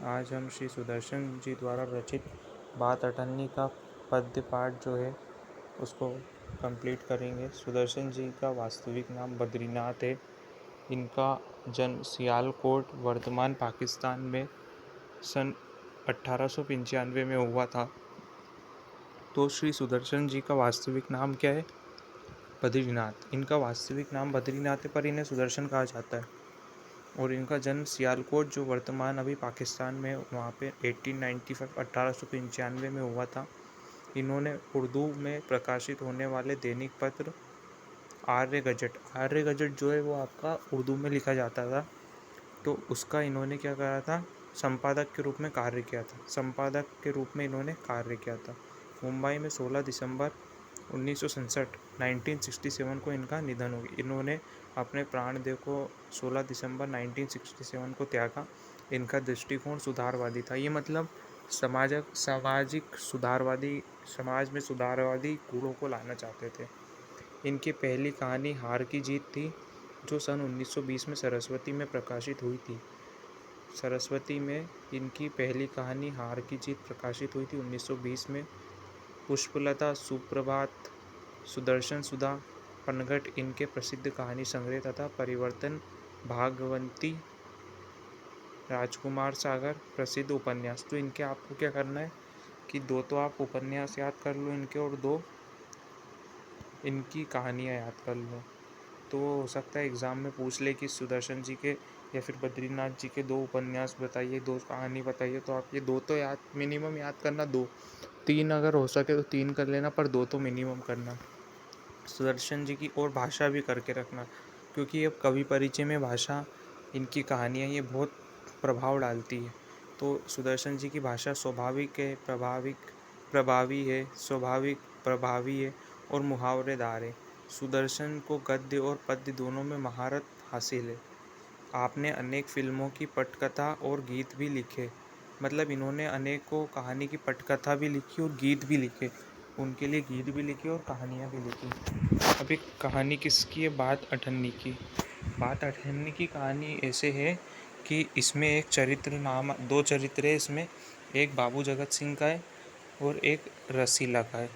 आज हम श्री सुदर्शन जी द्वारा रचित बात अठन्नी का पद्य पाठ जो है उसको कंप्लीट करेंगे। सुदर्शन जी का वास्तविक नाम बद्रीनाथ है। इनका जन्म सियालकोट वर्तमान पाकिस्तान में सन 1895 में हुआ था। तो श्री सुदर्शन जी का वास्तविक नाम क्या है? बद्रीनाथ। इनका वास्तविक नाम बद्रीनाथ है पर इन्हें सुदर्शन कहा जाता है। और इनका जन्म सियालकोट जो वर्तमान अभी पाकिस्तान में वहाँ पे 1895 में हुआ था। इन्होंने उर्दू में प्रकाशित होने वाले दैनिक पत्र आर्य गजट जो है वो आपका उर्दू में लिखा जाता था। तो उसका इन्होंने क्या करा था, संपादक के रूप में कार्य किया था। संपादक के रूप में इन्होंने कार्य किया था। मुंबई में 16 दिसंबर 1967 को इनका निधन हो गया। इन्होंने अपने प्राणदेव को 16 दिसंबर 1967 को त्यागा। इनका दृष्टिकोण सुधारवादी था। ये मतलब सामाजिक सुधारवादी, समाज में सुधारवादी गुणों को लाना चाहते थे। इनकी पहली कहानी हार की जीत थी जो सन 1920 में सरस्वती में प्रकाशित हुई थी। सरस्वती में इनकी पहली कहानी हार की जीत प्रकाशित हुई थी 1920 में। पुष्पलता, सुप्रभात, सुदर्शन सुधा, पनघट इनके प्रसिद्ध कहानी संग्रह तथा परिवर्तन, भागवंती, राजकुमार सागर प्रसिद्ध उपन्यास। तो इनके आपको क्या करना है कि दो तो आप उपन्यास याद कर लो इनके और दो इनकी कहानियाँ याद कर लो। तो हो सकता है एग्ज़ाम में पूछ ले कि सुदर्शन जी के या फिर बद्रीनाथ जी के दो उपन्यास बताइए, दो कहानी बताइए। तो आप ये दो तो याद मिनिमम याद करना, दो तीन अगर हो सके तो तीन कर लेना, पर दो तो मिनिमम करना। सुदर्शन जी की और भाषा भी करके रखना, क्योंकि अब कवि परिचय में भाषा, इनकी कहानियाँ ये बहुत प्रभाव डालती है। तो सुदर्शन जी की भाषा स्वाभाविक है, प्रभावी है, स्वाभाविक प्रभावी है और मुहावरेदार है। सुदर्शन को गद्य और पद्य दोनों में महारत हासिल है। आपने अनेक फिल्मों की पटकथा और गीत भी लिखे। मतलब इन्होंने अनेकों कहानी की पटकथा भी लिखी और गीत भी लिखे। उनके लिए गीत भी लिखे और कहानियाँ भी लिखी। अब एक कहानी किसकी है? बात अठन्नी की। बात अठन्नी की कहानी ऐसे है कि इसमें एक चरित्र नाम, दो चरित्र है इसमें। एक बाबू जगत सिंह का है और एक रसीला का है।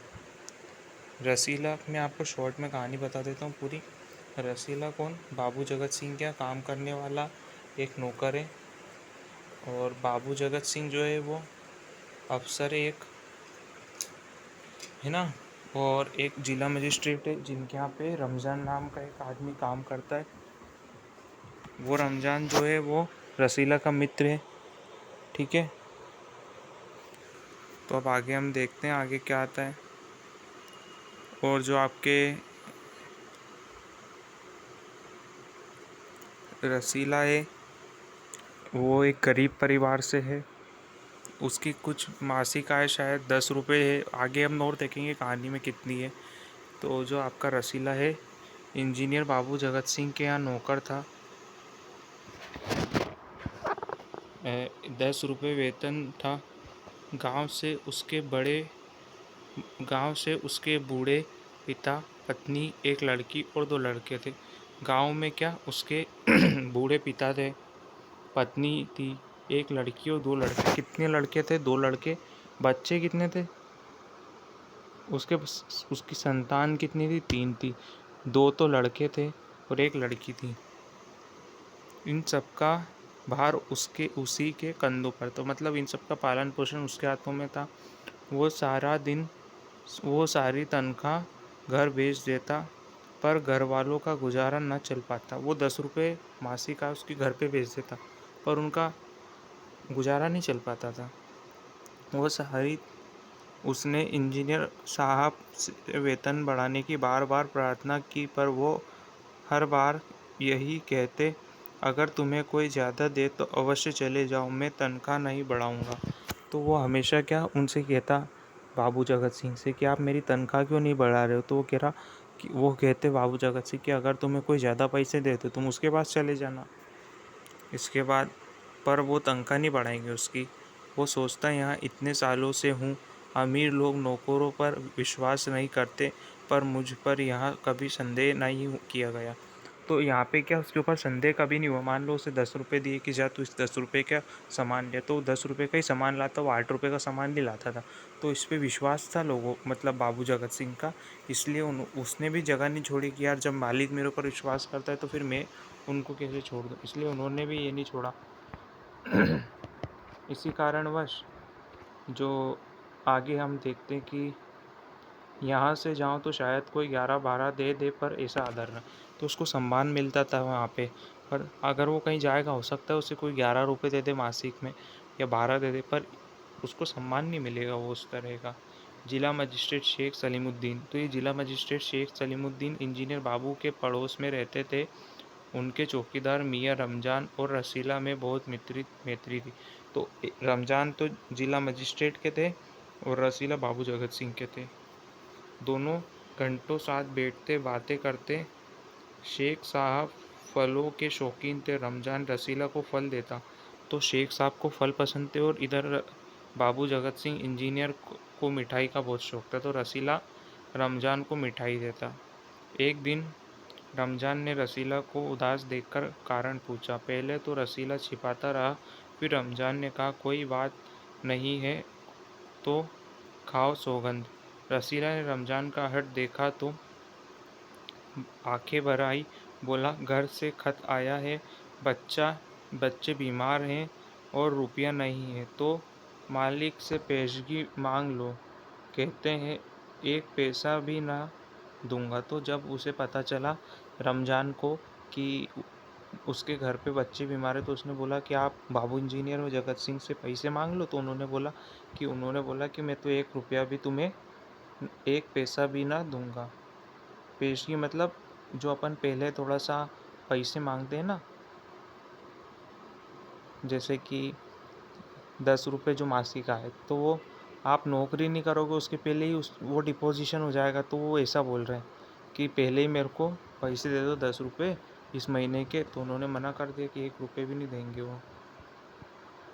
रसीला मैं आपको शॉर्ट में कहानी बता देता हूँ पूरी। रसीला कौन? बाबू जगत सिंह का काम करने वाला एक नौकर है। और बाबू जगत सिंह जो है वो अफसर है एक, है ना। और एक जिला मजिस्ट्रेट है जिनके यहाँ पे रमज़ान नाम का एक आदमी काम करता है। वो रमज़ान जो है वो रसीला का मित्र है। ठीक है, तो अब आगे हम देखते हैं आगे क्या आता है। और जो आपके रसीला है वो एक गरीब परिवार से है। उसकी कुछ मासिक आय शायद 10 रुपये है। आगे हम और देखेंगे कहानी में कितनी है। तो जो आपका रसीला है इंजीनियर बाबू जगत सिंह के यहाँ नौकर था। 10 रुपये वेतन था। गांव से उसके बूढ़े पिता, पत्नी, एक लड़की और दो लड़के थे। गांव में क्या उसके बूढ़े पिता थे, पत्नी थी, एक लड़की और दो लड़के। कितने लड़के थे? दो लड़के। बच्चे कितने थे उसकी संतान कितनी थी? तीन थी। दो तो लड़के थे और एक लड़की थी। इन सब का भार उसी के कंधों पर। तो मतलब इन सब का पालन पोषण उसके हाथों में था। वो सारी तनख्वाह घर भेज देता, पर घर वालों का गुजारा न चल पाता। वो 10 रुपये मासिक का उसके घर पे भेज देता, पर उनका गुजारा नहीं चल पाता था। उसने इंजीनियर साहब से वेतन बढ़ाने की बार बार प्रार्थना की, पर वो हर बार यही कहते, अगर तुम्हें कोई ज़्यादा दे तो अवश्य चले जाओ, मैं तनख्वाह नहीं बढ़ाऊंगा। तो वो हमेशा क्या उनसे कहता, बाबू जगत सिंह से, कि आप मेरी तनख्वाह क्यों नहीं बढ़ा रहे हो। तो वो कहते बाबू जगत सिंह कि अगर तुम्हें कोई ज़्यादा पैसे दे तो तुम उसके पास चले जाना। इसके बाद पर वो तनख्वाह नहीं बढ़ाएंगे उसकी। वो सोचता यहाँ इतने सालों से हूँ, अमीर लोग नौकरों पर विश्वास नहीं करते, पर मुझ पर यहाँ कभी संदेह नहीं किया गया। तो यहाँ पे क्या उसके ऊपर संदेह कभी नहीं हुआ। मान लो उसे 10 रुपये दिए कि जा तू इस 10 रुपये का सामान ले, तो 10 रुपये का ही सामान लाता, वो 8 रुपये का सामान नहीं लाता था। तो इस पे विश्वास था लोगों, मतलब बाबू जगत सिंह का, इसलिए उसने भी जगह नहीं छोड़ी कि यार जब मालिक मेरे ऊपर विश्वास करता है तो फिर मैं उनको कैसे छोड़ दूँ, इसलिए उन्होंने भी ये नहीं छोड़ा। इसी कारणवश जो आगे हम देखते हैं कि यहाँ से जाऊँ तो शायद कोई 11-12 दे दे, पर ऐसा आदर न, तो उसको सम्मान मिलता था वहाँ पे। पर अगर वो कहीं जाएगा, हो सकता है उसे कोई 11 रुपये दे दे मासिक में या 12 दे दे, पर उसको सम्मान नहीं मिलेगा वो उस तरह का। जिला मजिस्ट्रेट शेख सलीमुद्दीन, तो ये जिला मजिस्ट्रेट शेख सलीमुद्दीन इंजीनियर बाबू के पड़ोस में रहते थे। उनके चौकीदार मियाँ रमजान और रसीला में बहुत मैत्री थी। तो रमजान तो जिला मजिस्ट्रेट के थे और रसीला बाबू जगत सिंह के थे। दोनों घंटों साथ बैठते बातें करते। शेख साहब फलों के शौकीन थे। रमजान रसीला को फल देता तो शेख साहब को फल पसंद थे, और इधर बाबू जगत सिंह इंजीनियर को मिठाई का बहुत शौक था, तो रसीला रमजान को मिठाई देता। एक दिन रमजान ने रसीला को उदास देखकर कारण पूछा। पहले तो रसीला छिपाता रहा, फिर रमजान ने कहा, कोई बात नहीं है तो खाओ सौगंध। रसीला ने रमजान का हट देखा तो आंखें भर आई, बोला, घर से खत आया है, बच्चे बीमार हैं और रुपया नहीं है, तो मालिक से पेशगी मांग लो, कहते हैं एक पैसा भी ना दूंगा। तो जब उसे पता चला रमजान को कि उसके घर पे बच्चे बीमार है, तो उसने बोला कि आप बाबू इंजीनियर और जगत सिंह से पैसे मांग लो। तो उन्होंने बोला कि मैं तो 1 रुपया भी तुम्हें, 1 पैसा भी ना दूंगा। पेशगी मतलब जो अपन पहले थोड़ा सा पैसे मांगते हैं ना, जैसे कि 10 रुपये जो मासिक आए, तो वो आप नौकरी नहीं करोगे उसके पहले ही वो डिपोजिशन हो जाएगा। तो वो ऐसा बोल रहे हैं कि पहले ही मेरे को पैसे दे दो 10 रुपये इस महीने के। तो उन्होंने मना कर दिया कि 1 रुपये भी नहीं देंगे वो।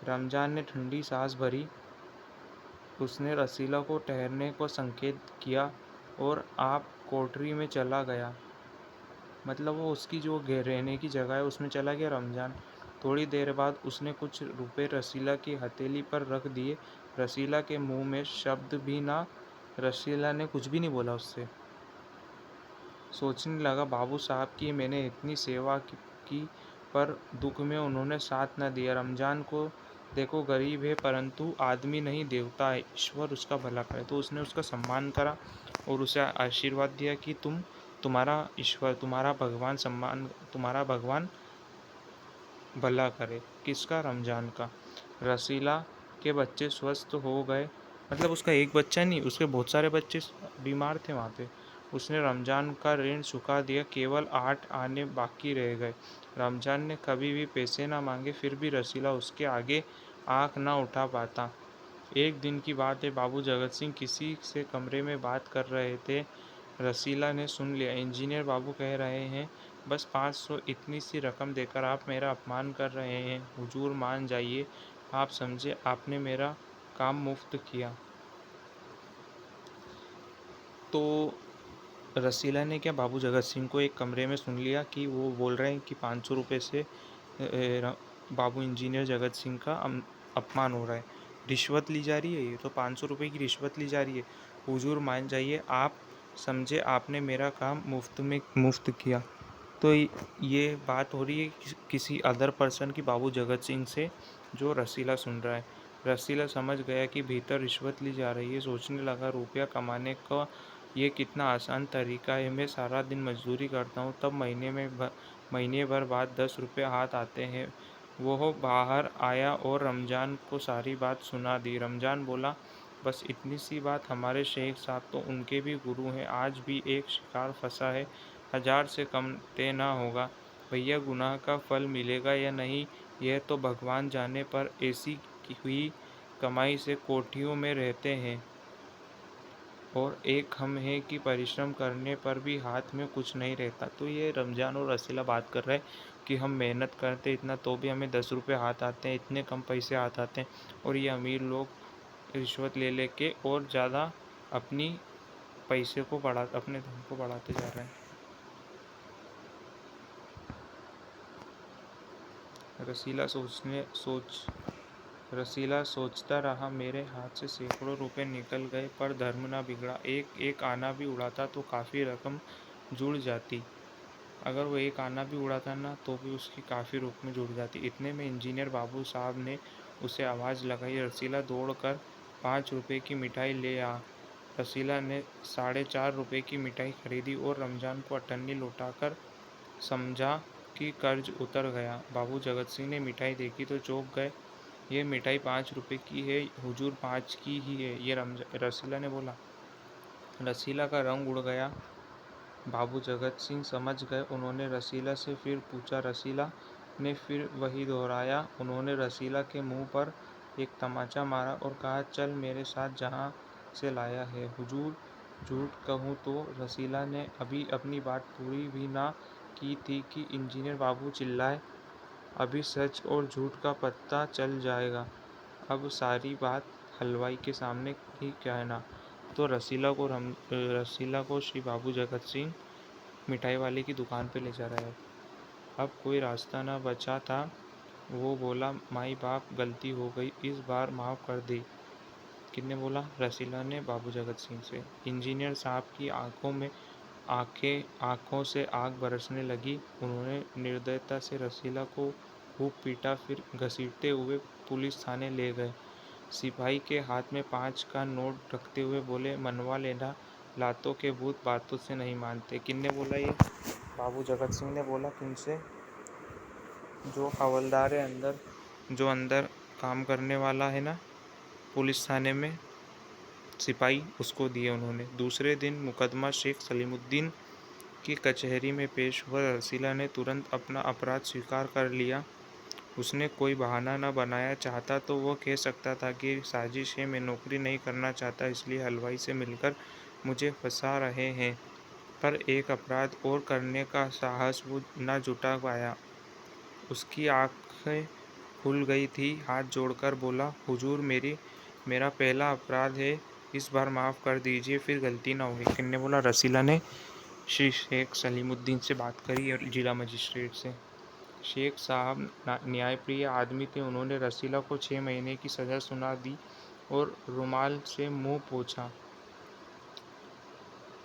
रमजान ने ठंडी सांस भरी। उसने रसीला को ठहरने को संकेत किया और आप कोठरी में चला गया। मतलब वो उसकी जो रहने की जगह है उसमें चला गया रमजान। थोड़ी देर बाद उसने कुछ रुपए रसीला की हथेली पर रख दिए। रसीला के मुंह में शब्द भी ना, रसीला ने कुछ भी नहीं बोला उससे। सोचने लगा, बाबू साहब की मैंने इतनी सेवा की, पर दुख में उन्होंने साथ न दिया। रमजान को देखो गरीब है, परंतु आदमी नहीं देवता है, ईश्वर उसका भला करे। तो उसने उसका सम्मान करा और उसे आशीर्वाद दिया कि तुम्हारा ईश्वर, तुम्हारा भगवान भला करे। किसका? रमजान का। रसीला के बच्चे स्वस्थ हो गए, मतलब उसका एक बच्चा नहीं, उसके बहुत सारे बच्चे बीमार थे वहाँ पे। उसने रमजान का ऋण चुका दिया, केवल 8 आने बाकी रह गए। रमजान ने कभी भी पैसे ना मांगे, फिर भी रसीला उसके आगे आँख ना उठा पाता। एक दिन की बात है, बाबू जगत सिंह किसी से कमरे में बात कर रहे थे। रसीला ने सुन लिया। इंजीनियर बाबू कह रहे हैं, बस 500 इतनी सी रकम देकर आप मेरा अपमान कर रहे हैं। हुजूर मान जाइए, आप समझे, आपने मेरा काम मुफ्त किया। तो रसीला ने क्या, बाबू जगत सिंह को एक कमरे में सुन लिया कि वो बोल रहे हैं कि 500 रुपये से बाबू इंजीनियर जगत सिंह का अपमान हो रहा है, रिश्वत ली जा रही है। ये तो 500 रुपये की रिश्वत ली जा रही है। हुजूर मान जाइए, आप समझे, आपने मेरा काम मुफ्त किया। तो ये बात हो रही है किसी अदर पर्सन की बाबू जगत सिंह से, जो रसीला सुन रहा है। रसीला समझ गया कि भीतर रिश्वत ली जा रही है। सोचने लगा, रुपया कमाने का ये कितना आसान तरीका है। मैं सारा दिन मजदूरी करता हूँ, तब महीने भर बाद 10 रुपये हाथ आते हैं। वो बाहर आया और रमजान को सारी बात सुना दी। रमजान बोला, बस इतनी सी बात? हमारे शेख साहब तो उनके भी गुरु हैं, आज भी एक शिकार फंसा है, 1000 से कम तय ना होगा। भैया, गुनाह का फल मिलेगा या नहीं यह तो भगवान जाने, पर ऐसी हुई कमाई से कोठियों में रहते हैं, और एक हम हैं कि परिश्रम करने पर भी हाथ में कुछ नहीं रहता। तो ये रमजान और रसीला बात कर रहे हैं कि हम मेहनत करते इतना तो भी हमें 10 रुपये हाथ आते हैं, इतने कम पैसे हाथ आते हैं, और ये अमीर लोग रिश्वत ले लेके और ज़्यादा अपनी अपने धन को बढ़ाते जा रहे हैं। रसीला सोचता रहा, मेरे हाथ से सैकड़ों रुपए निकल गए, पर धर्म न बिगड़ा। एक एक आना भी उड़ाता तो काफ़ी रकम जुड़ जाती। अगर वो एक आना भी उड़ाता ना, तो भी उसकी काफ़ी रकम जुड़ जाती। इतने में इंजीनियर बाबू साहब ने उसे आवाज़ लगाई, रसीला दौड़ कर 5 रुपए की मिठाई ले आ। रसीला ने 4.5 रुपए की मिठाई खरीदी और रमजान को अठन्नी लौटाकर समझा कि कर्ज उतर गया। बाबू जगत सिंह ने मिठाई देखी तो चौंक गए। ये मिठाई 5 रुपए की है हुजूर, 5 की ही है, ये रसीला ने बोला। रसीला का रंग उड़ गया। बाबू जगत सिंह समझ गए। उन्होंने रसीला से फिर पूछा। रसीला ने फिर वही दोहराया। उन्होंने रसीला के मुंह पर एक तमाचा मारा और कहा, चल मेरे साथ जहाँ से लाया है। हुजूर, झूठ कहूँ तो। रसीला ने अभी अपनी बात पूरी भी ना की थी कि इंजीनियर बाबू चिल्लाए, अभी सच और झूठ का पता चल जाएगा। अब सारी बात हलवाई के सामने ही कहना। तो रसीला को श्री बाबू जगत सिंह मिठाई वाले की दुकान पे ले जा रहा है। अब कोई रास्ता न बचा था। वो बोला, माई बाप, गलती हो गई, इस बार माफ़ कर दी। किसने बोला? रसीला ने बाबू जगत सिंह से। इंजीनियर साहब की आंखों से आग बरसने लगी। उन्होंने निर्दयता से रसीला को खूब पीटा, फिर घसीटते हुए पुलिस थाने ले गए। सिपाही के हाथ में 5 का नोट रखते हुए बोले, मनवा लेना, लातों के भूत बातों से नहीं मानते। किसने बोला ये? बाबू जगत सिंह ने बोला। किनसे? जो हवलदार है अंदर, जो अंदर काम करने वाला है ना पुलिस थाने में, सिपाही, उसको दिए उन्होंने। दूसरे दिन मुकदमा शेख सलीमुद्दीन की कचहरी में पेश हुआ। रसीला ने तुरंत अपना अपराध स्वीकार कर लिया। उसने कोई बहाना न बनाया। चाहता तो वो कह सकता था कि साजिश है, मैं नौकरी नहीं करना चाहता, इसलिए हलवाई से मिलकर मुझे फंसा रहे हैं। पर एक अपराध और करने का साहस वो न जुटा पाया। उसकी आंखें खुल गई थी। हाथ जोड़कर बोला, हुजूर, मेरा पहला अपराध है, इस बार माफ़ कर दीजिए, फिर गलती ना होगी। किसने बोला? रसीला ने श्री शेख सलीमुद्दीन से बात करी और जिला मजिस्ट्रेट से। शेख साहब न्यायप्रिय आदमी थे। उन्होंने रसीला को 6 महीने की सज़ा सुना दी और रुमाल से मुंह पोंछा।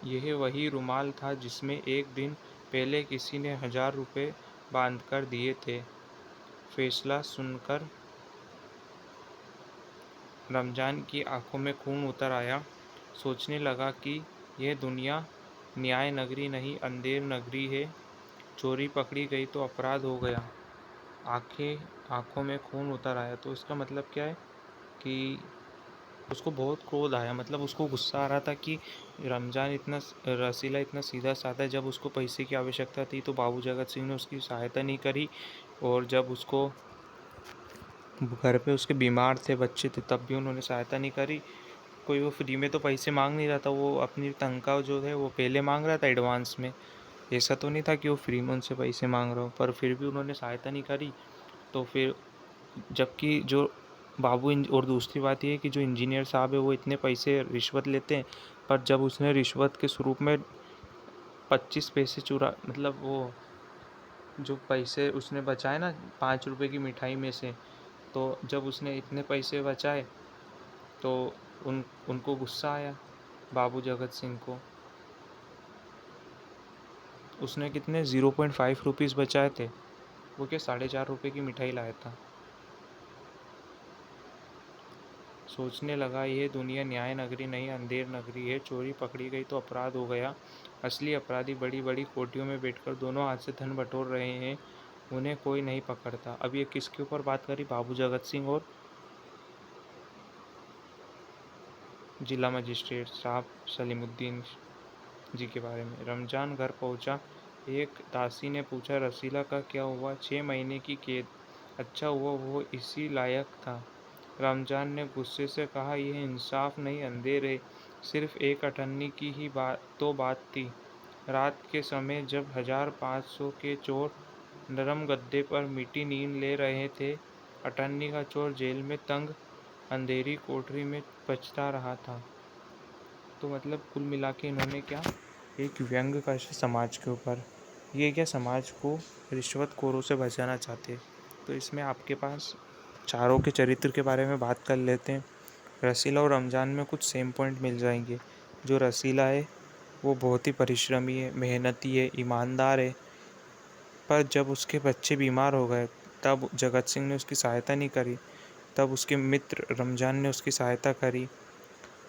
यह वही रुमाल था जिसमें एक दिन पहले किसी ने 1000 रुपये बांधकर दिए थे। फैसला सुनकर रमजान की आंखों में खून उतर आया। सोचने लगा कि यह दुनिया न्याय नगरी नहीं, अंधेर नगरी है। चोरी पकड़ी गई तो अपराध हो गया। आंखों में खून उतर आया, तो इसका मतलब क्या है कि उसको बहुत क्रोध आया। मतलब उसको गुस्सा आ रहा था कि रसीला इतना सीधा साधा है। जब उसको पैसे की आवश्यकता थी तो बाबू जगत सिंह ने उसकी सहायता नहीं करी, और जब उसको घर पे उसके बीमार थे, बच्चे थे, तब भी उन्होंने सहायता नहीं करी। कोई वो फ्री में तो पैसे मांग नहीं रहा था, वो अपनी तनख्वाह जो है वो पहले मांग रहा था एडवांस में। ऐसा तो नहीं था कि वो फ्री में उनसे पैसे मांग रहा हो, पर फिर भी उन्होंने सहायता नहीं करी। तो फिर जबकि जो और दूसरी बात ये है कि जो इंजीनियर साहब है वो इतने पैसे रिश्वत लेते हैं, पर जब उसने रिश्वत के स्वरूप में 25 पैसे मतलब वो जो पैसे उसने बचाए ना 5 रुपए की मिठाई में से, तो जब उसने इतने पैसे बचाए तो उनको गुस्सा आया बाबू जगत सिंह को। उसने कितने 0.5 रुपीज़ बचाए थे, वो क्या 4.5 रुपए की मिठाई लाया था। सोचने लगा, यह दुनिया न्याय नगरी नहीं, अंधेर नगरी है। चोरी पकड़ी गई तो अपराध हो गया। असली अपराधी बड़ी बड़ी कोठरियों में बैठकर दोनों हाथ से धन बटोर रहे हैं, उन्हें कोई नहीं पकड़ता। अब ये किसके ऊपर बात करी? बाबू जगत सिंह और जिला मजिस्ट्रेट साहब सलीमुद्दीन जी के बारे में। रमजान घर पहुंचा। एक दासी ने पूछा, रसीला का क्या हुआ? 6 महीने की कैद। अच्छा हुआ वो इसी लायक था। रमजान ने गुस्से से कहा, यह इंसाफ नहीं, अंधेर है। सिर्फ एक अठन्नी की ही बात थी। रात के समय जब 1500 के चोर नरम गद्दे पर मीठी नींद ले रहे थे, अठन्नी का चोर जेल में तंग अंधेरी कोठरी में पछता रहा था। तो मतलब कुल मिला के इन्होंने क्या एक व्यंग का समाज के ऊपर, ये क्या समाज को रिश्वतखोरों से बचाना चाहते। तो इसमें आपके पास चारों के चरित्र के बारे में बात कर लेते हैं। रसीला और रमज़ान में कुछ सेम पॉइंट मिल जाएंगे। जो रसीला है वो बहुत ही परिश्रमी है, मेहनती है, ईमानदार है। पर जब उसके बच्चे बीमार हो गए तब जगत सिंह ने उसकी सहायता नहीं करी, तब उसके मित्र रमज़ान ने उसकी सहायता करी।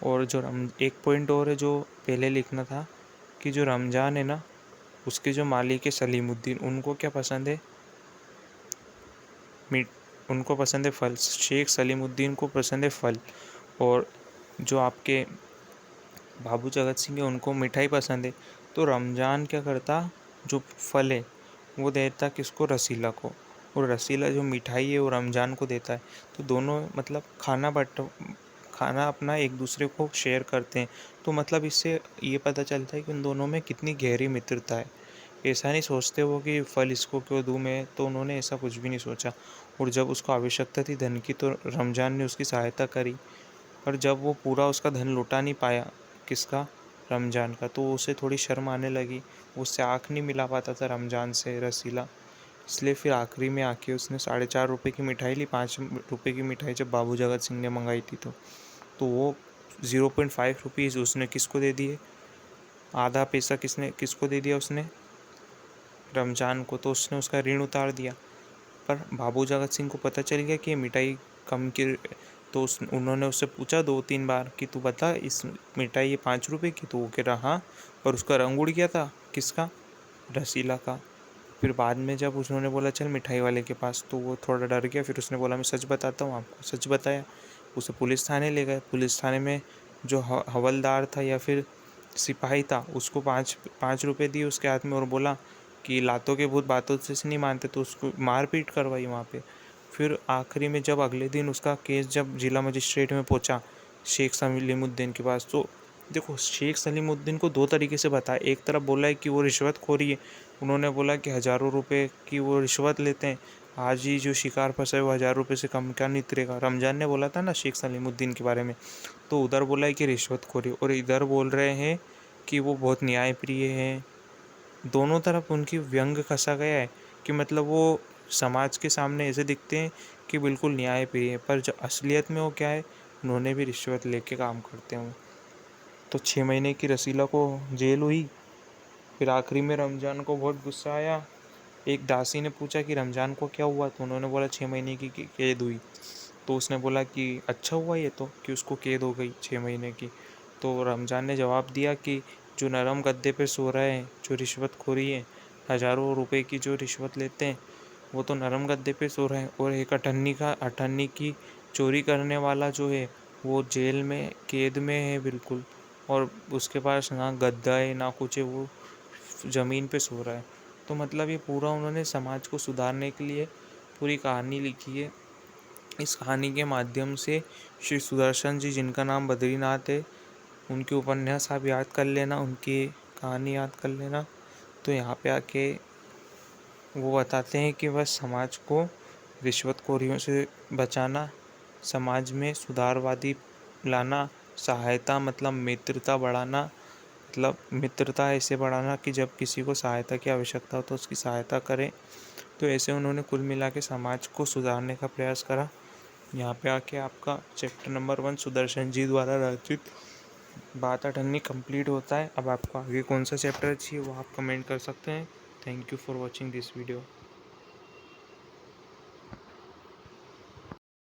और जो एक पॉइंट और है जो पहले लिखना था कि जो रमज़ान है ना, उसके जो मालिक है सलीमुद्दीन, उनको क्या पसंद है, मीट, उनको पसंद है फल। शेख सलीमुद्दीन को पसंद है फल। और जो आपके बाबू जगत सिंह है उनको मिठाई पसंद है। तो रमज़ान क्या करता, जो फल है वो देता किसको, रसीला को। और रसीला जो मिठाई है वो रमज़ान को देता है। तो दोनों मतलब खाना अपना एक दूसरे को शेयर करते हैं। तो मतलब इससे ये पता चलता है कि उन दोनों में कितनी गहरी मित्रता है। ऐसा नहीं सोचते वो कि फल इसको क्यों दूँ मैं, तो उन्होंने ऐसा कुछ भी नहीं सोचा। और जब उसको आवश्यकता थी धन की तो रमज़ान ने उसकी सहायता करी। पर जब वो पूरा उसका धन लौटा नहीं पाया, किसका, रमज़ान का, तो उसे थोड़ी शर्म आने लगी। उससे आँख नहीं मिला पाता था रमज़ान से रसीला। इसलिए फिर आखिरी में आके उसने 4.5 रुपये की मिठाई ली। 5 रुपये की मिठाई जब बाबू जगत सिंह ने मंगाई थी तो वो 0.5 रुपीज़ उसने किसको दे दिए, आधा पैसा किसको दे दिया उसने, रमज़ान को। तो उसने उसका ऋण उतार दिया। पर बाबू जगत सिंह को पता चल गया कि ये मिठाई कम की, तो उन्होंने उससे पूछा 2-3 बार कि तू बता इस मिठाई ये 5 रुपये की, तो वो कह रहा हाँ। पर उसका रंग उड़ गया था, किसका, रसीला का। फिर बाद में जब उन्होंने बोला चल मिठाई वाले के पास, तो वो थोड़ा डर गया। फिर उसने बोला मैं सच बताता हूँ आपको। सच बताया। उसे पुलिस थाने ले गए। पुलिस थाने में जो हवलदार था या फिर सिपाही था, उसको 5 रुपये दिए उसके हाथ में और बोला कि लातों के भूत बातों से नहीं मानते, तो उसको मारपीट करवाई वहाँ पे। फिर आखिरी में जब अगले दिन उसका केस जब जिला मजिस्ट्रेट में पहुँचा शेख सलीमुद्दीन के पास, तो देखो शेख सलीमुद्दीन को 2 तरीके से बताया। एक तरफ बोला है कि वो रिश्वतखोरी है, उन्होंने बोला कि हज़ारों रुपए की वो रिश्वत लेते हैं, आज ही जो शिकार फंसा है वो 1000 रुपये से कम क्या नहीं उतरेगा। रमज़ान ने बोला था ना शेख सलीमुद्दीन के बारे में, तो उधर बोला है कि रिश्वतखोरी, और इधर बोल रहे हैं कि वो बहुत न्यायप्रिय हैं। दोनों तरफ उनकी व्यंग कसा गया है कि मतलब वो समाज के सामने ऐसे दिखते हैं कि बिल्कुल न्यायप्रिय है, पर जो असलियत में वो क्या है, उन्होंने भी रिश्वत लेके काम करते हैं। तो 6 महीने की रसीला को जेल हुई। फिर आखिरी में रमज़ान को बहुत गुस्सा आया। एक दासी ने पूछा कि रमज़ान को क्या हुआ, तो उन्होंने बोला 6 महीने की कैद हुई। तो उसने बोला कि अच्छा हुआ ये तो कि उसको कैद हो गई 6 महीने की। तो रमज़ान ने जवाब दिया कि जो नरम गद्दे पे सो रहे हैं, जो रिश्वतखोरी है, हज़ारों रुपए की जो रिश्वत लेते हैं, वो तो नरम गद्दे पे सो रहे हैं। और एक अठन्नी की चोरी करने वाला जो है वो जेल में कैद में है बिल्कुल, और उसके पास ना गद्दा है ना कुछ है, वो ज़मीन पे सो रहा है। तो मतलब ये पूरा उन्होंने समाज को सुधारने के लिए पूरी कहानी लिखी है। इस कहानी के माध्यम से श्री सुदर्शन जी, जिनका नाम बद्रीनाथ है, उनके उपन्यास आप याद कर लेना, उनकी कहानी याद कर लेना। तो यहाँ पे आके वो बताते हैं कि बस समाज को रिश्वतखोरियों से बचाना, समाज में सुधारवादी लाना, सहायता मतलब मित्रता बढ़ाना, मतलब मित्रता ऐसे बढ़ाना कि जब किसी को सहायता की आवश्यकता हो तो उसकी सहायता करें। तो ऐसे उन्होंने कुल मिला के समाज को सुधारने का प्रयास करा। यहाँ पे आके आपका चैप्टर नंबर 1 सुदर्शन जी द्वारा रचित बात अठन्नी कंप्लीट होता है। अब आपको आगे कौन सा चैप्टर चाहिए वो आप कमेंट कर सकते हैं। Thank you for watching this video.